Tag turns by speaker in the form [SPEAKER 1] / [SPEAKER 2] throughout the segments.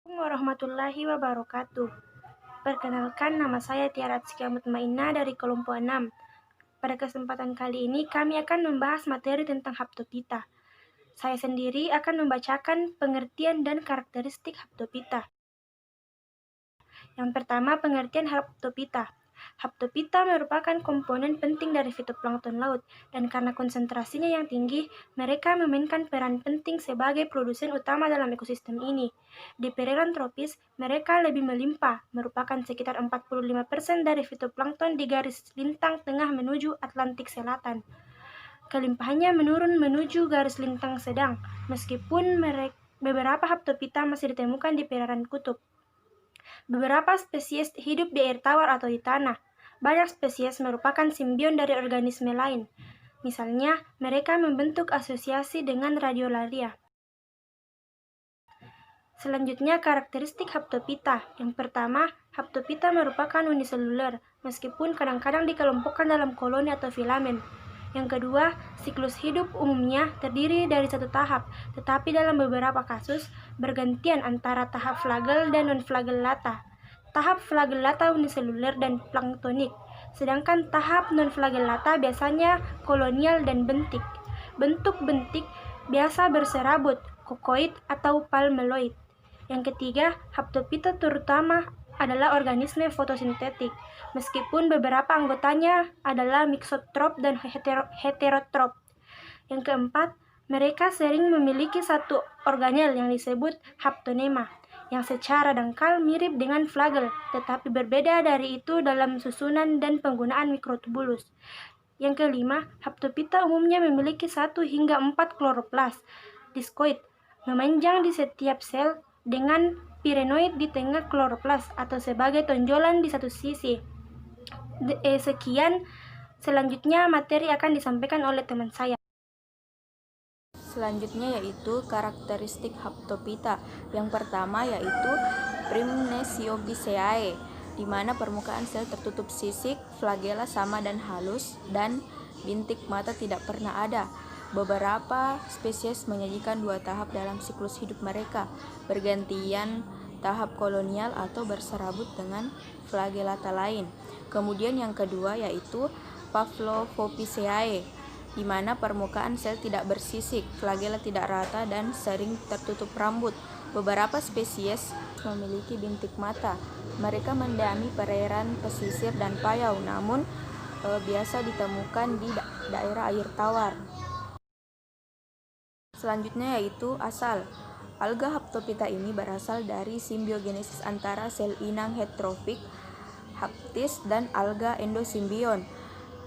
[SPEAKER 1] Assalamualaikum warahmatullahi wabarakatuh. Perkenalkan, nama saya Tiara Atskia Mutmainah dari kelompok 6. Pada kesempatan kali ini kami akan membahas materi tentang haptopita. Saya sendiri akan membacakan pengertian dan karakteristik haptopita. Yang pertama, pengertian haptopita. Haptopita merupakan komponen penting dari fitoplankton laut, dan karena konsentrasinya yang tinggi, mereka memainkan peran penting sebagai produsen utama dalam ekosistem ini. Di perairan tropis, mereka lebih melimpah, merupakan sekitar 45% dari fitoplankton di garis lintang tengah menuju Atlantik Selatan. Kelimpahannya menurun menuju garis lintang sedang, meskipun beberapa haptopita masih ditemukan di perairan kutub. Beberapa spesies hidup di air tawar atau di tanah. Banyak spesies merupakan simbion dari organisme lain. Misalnya, mereka membentuk asosiasi dengan radiolaria. Selanjutnya, karakteristik haptopita. Yang pertama, haptopita merupakan uniseluler, meskipun kadang-kadang dikelompokkan dalam koloni atau filamen. Yang kedua, siklus hidup umumnya terdiri dari satu tahap, tetapi dalam beberapa kasus bergantian antara tahap flagel dan non-flagellata. Tahap flagellata uniseluler dan planktonik, sedangkan tahap non-flagellata biasanya kolonial dan bentik. Bentuk bentik biasa berserabut, kokoid atau palmeloid. Yang ketiga, haptopita terutama adalah organisme fotosintetik, meskipun beberapa anggotanya adalah mixotrop dan heterotrop. Yang keempat, mereka sering memiliki satu organel yang disebut haptonema, yang secara dangkal mirip dengan flagel, tetapi berbeda dari itu dalam susunan dan penggunaan mikrotubulus. Yang kelima, haptopita umumnya memiliki 1 hingga 4 kloroplas diskoid, memanjang di setiap sel dengan pirenoid di tengah kloroplas atau sebagai tonjolan di satu sisi. Sekian, selanjutnya materi akan disampaikan oleh teman saya.
[SPEAKER 2] Selanjutnya yaitu karakteristik haptopita. Yang pertama yaitu Primnesiobiceae, di mana permukaan sel tertutup sisik, flagela sama dan halus, dan bintik mata tidak pernah ada. Beberapa spesies menyajikan 2 tahap dalam siklus hidup mereka, bergantian tahap kolonial atau berserabut dengan flagellata lain. Kemudian yang kedua yaitu Pavlovopiceae, di mana permukaan sel tidak bersisik, flagela tidak rata, dan sering tertutup rambut. Beberapa spesies memiliki bintik mata. Mereka mendiami perairan pesisir dan payau, namun biasa ditemukan di daerah air tawar. Selanjutnya yaitu asal. Alga haptopita ini berasal dari simbiogenesis antara sel inang heterofik Haptis dan alga endosimbion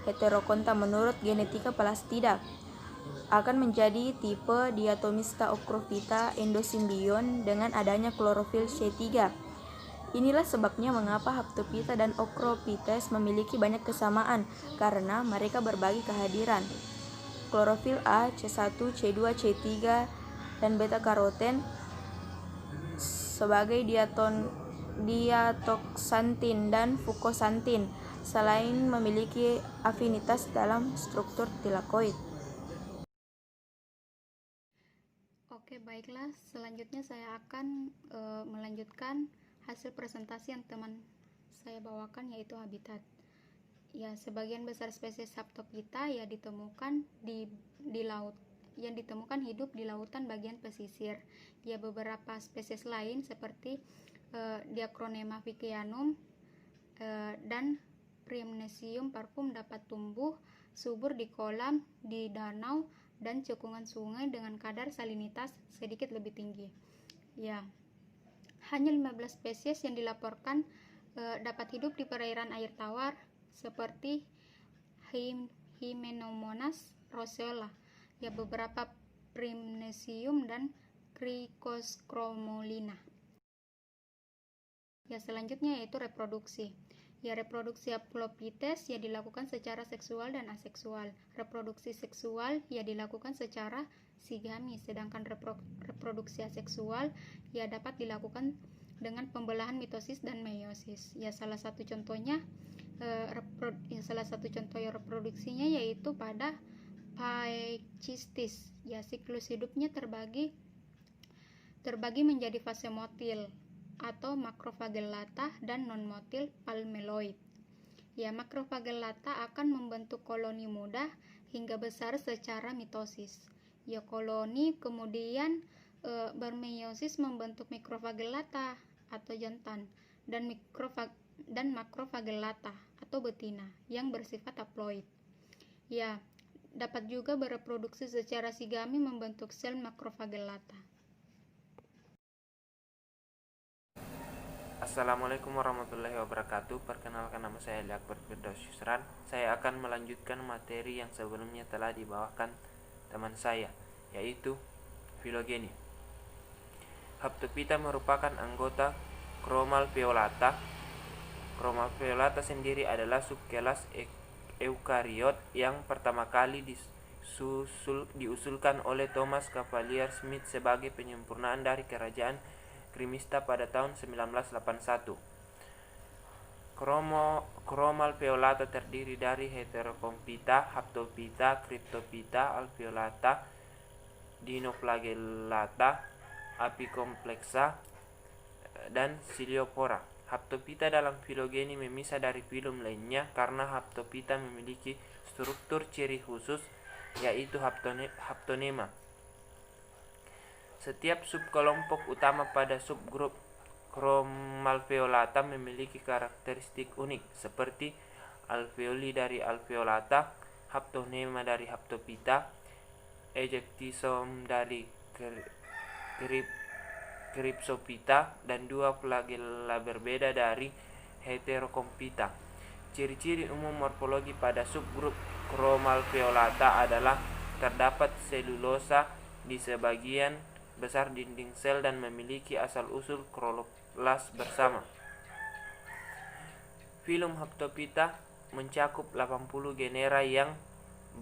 [SPEAKER 2] Heterokonta menurut genetika plastida akan menjadi tipe Diatomista ocrophyta endosimbion dengan adanya klorofil C3. Inilah sebabnya mengapa haptopita dan ocrophytes memiliki banyak kesamaan, karena mereka berbagi kehadiran klorofil A, C1, C2, C3, dan beta karoten sebagai diatoksantin dan fukosantin, selain memiliki afinitas dalam struktur tilakoid.
[SPEAKER 3] Oke, baiklah. Selanjutnya saya akan melanjutkan hasil presentasi yang teman saya bawakan, yaitu habitat. Ya, sebagian besar spesies haptopita ya ditemukan di laut, yang ditemukan hidup di lautan bagian pesisir. Ya, beberapa spesies lain seperti Diacronema fickeanum dan Primnesium parvum dapat tumbuh subur di kolam, di danau, dan cekungan sungai dengan kadar salinitas sedikit lebih tinggi. Ya, hanya 15 spesies yang dilaporkan dapat hidup di perairan air tawar seperti Hymenomonas roseola, ya, beberapa Primnesium dan Cricoschromolina. Ya, selanjutnya yaitu reproduksi. Ya, reproduksi Haplopites ya dilakukan secara seksual dan aseksual. Reproduksi seksual ya dilakukan secara sigami, sedangkan reproduksi aseksual ya dapat dilakukan dengan pembelahan mitosis dan meiosis. Ya, salah satu contoh reproduksinya yaitu pada Phaeocystis. Ya, siklus hidupnya terbagi menjadi fase motil. atau makrofagellata dan non-motil palmeloid. Ya, makrofagellata akan membentuk koloni muda hingga besar secara mitosis. Ya, koloni kemudian bermeiosis membentuk mikrofagellata atau jantan dan makrofagellata atau betina yang bersifat haploid. Ya, dapat juga bereproduksi secara sigami membentuk sel makrofagellata.
[SPEAKER 4] Assalamualaikum warahmatullahi wabarakatuh. Perkenalkan, nama saya Ali Akbar Firdaus Yusran. Saya akan melanjutkan materi yang sebelumnya telah dibawakan teman saya, yaitu filogeni. Haptophyta merupakan anggota Chromalpheolata. Chromalpheolata sendiri adalah subkelas eukariot yang pertama kali diusulkan oleh Thomas Cavalier Smith sebagai penyempurnaan dari kerajaan Krimista pada tahun 1981. Chromalpheolata terdiri dari Heterochromita, Haptophyta, Cryptophyta, Alveolata, Dinoflagellata, Apicomplexa, dan Ciliophora. Haptophyta dalam filogeni memisah dari filum lainnya karena Haptophyta memiliki struktur ciri khusus, yaitu haptonema. Setiap subkelompok utama pada subgrup Chromalpheolata memiliki karakteristik unik, seperti alveoli dari Alveolata, haptonema dari Haptophyta, ejectisome dari Cryptophyta, dan dua flagella berbeda dari Heterochromita. Ciri-ciri umum morfologi pada subgrup Chromalpheolata adalah terdapat selulosa di sebagian besar dinding sel dan memiliki asal-usul kloroplas bersama. Filum Haptophyta mencakup 80 genera yang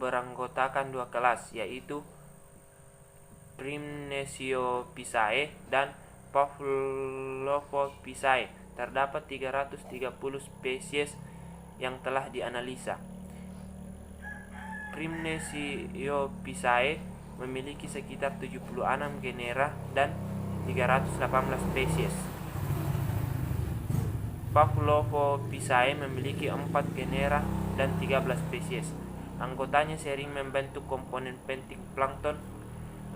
[SPEAKER 4] beranggotakan dua kelas, yaitu Primnesiopisae dan Pavlovopisae. Terdapat 330 spesies yang telah dianalisa. Primnesiopisae memiliki sekitar 76 genera dan 318 spesies. Pavlovopisae memiliki 4 genera dan 13 spesies. Anggotanya sering membentuk komponen penting plankton,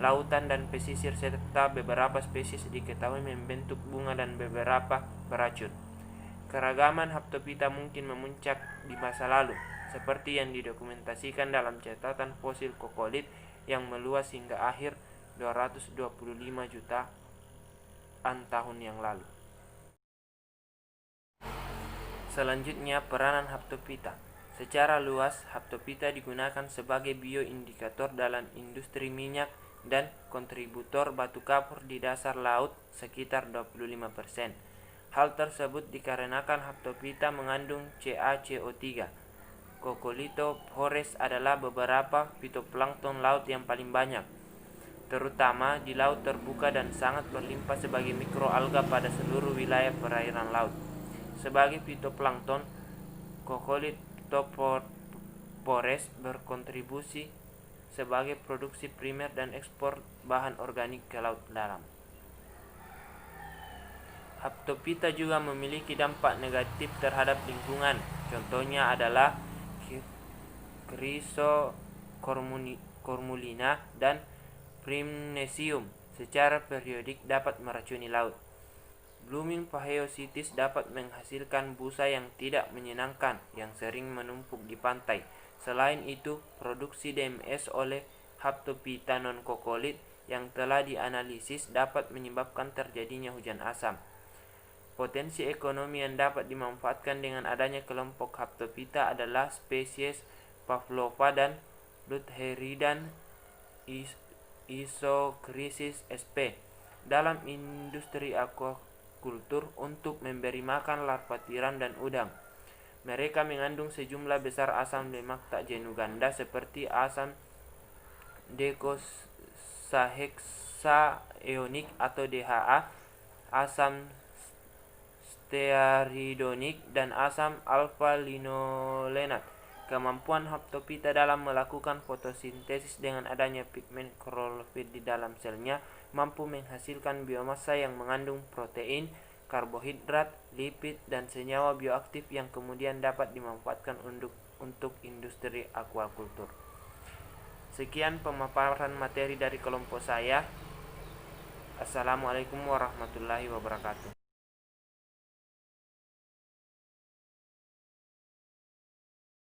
[SPEAKER 4] lautan, dan pesisir, serta beberapa spesies diketahui membentuk bunga dan beberapa beracun. Keragaman Haptophyta mungkin memuncak di masa lalu, seperti yang didokumentasikan dalam catatan fosil kokolit yang meluas hingga akhir 225 jutaan tahun yang lalu. Selanjutnya, peranan Haptophyta. Secara luas, Haptophyta digunakan sebagai bioindikator dalam industri minyak dan kontributor batu kapur di dasar laut sekitar 25%. Hal tersebut dikarenakan Haptophyta mengandung CaCO3. Coccolithophores adalah beberapa fitoplankton laut yang paling banyak, terutama di laut terbuka, dan sangat berlimpah sebagai mikroalga pada seluruh wilayah perairan laut. Sebagai fitoplankton, Coccolithophores berkontribusi sebagai produksi primer dan ekspor bahan organik ke laut dalam. Haptophyta juga memiliki dampak negatif terhadap lingkungan. Contohnya adalah Chrysocormulina dan Primnesium secara periodik dapat meracuni laut. Blooming Phaeocystis dapat menghasilkan busa yang tidak menyenangkan yang sering menumpuk di pantai. Selain itu, produksi DMS oleh Haptophyta non-kokolit yang telah dianalisis dapat menyebabkan terjadinya hujan asam. Potensi ekonomi yang dapat dimanfaatkan dengan adanya kelompok Haptophyta adalah spesies Pavlova dan Lutheridan Isochryssis sp. dalam industri aquacultur untuk memberi makan larva tiram dan udang. Mereka mengandung sejumlah besar asam lemak tak jenuh ganda seperti asam docosahexaeonic atau DHA, asam stearidonik, dan asam alpha-linolenat. Kemampuan Haptophyta dalam melakukan fotosintesis dengan adanya pigmen klorofil di dalam selnya mampu menghasilkan biomassa yang mengandung protein, karbohidrat, lipid, dan senyawa bioaktif yang kemudian dapat dimanfaatkan untuk industri aquaculture. Sekian pemaparan materi dari kelompok saya. Assalamualaikum warahmatullahi wabarakatuh.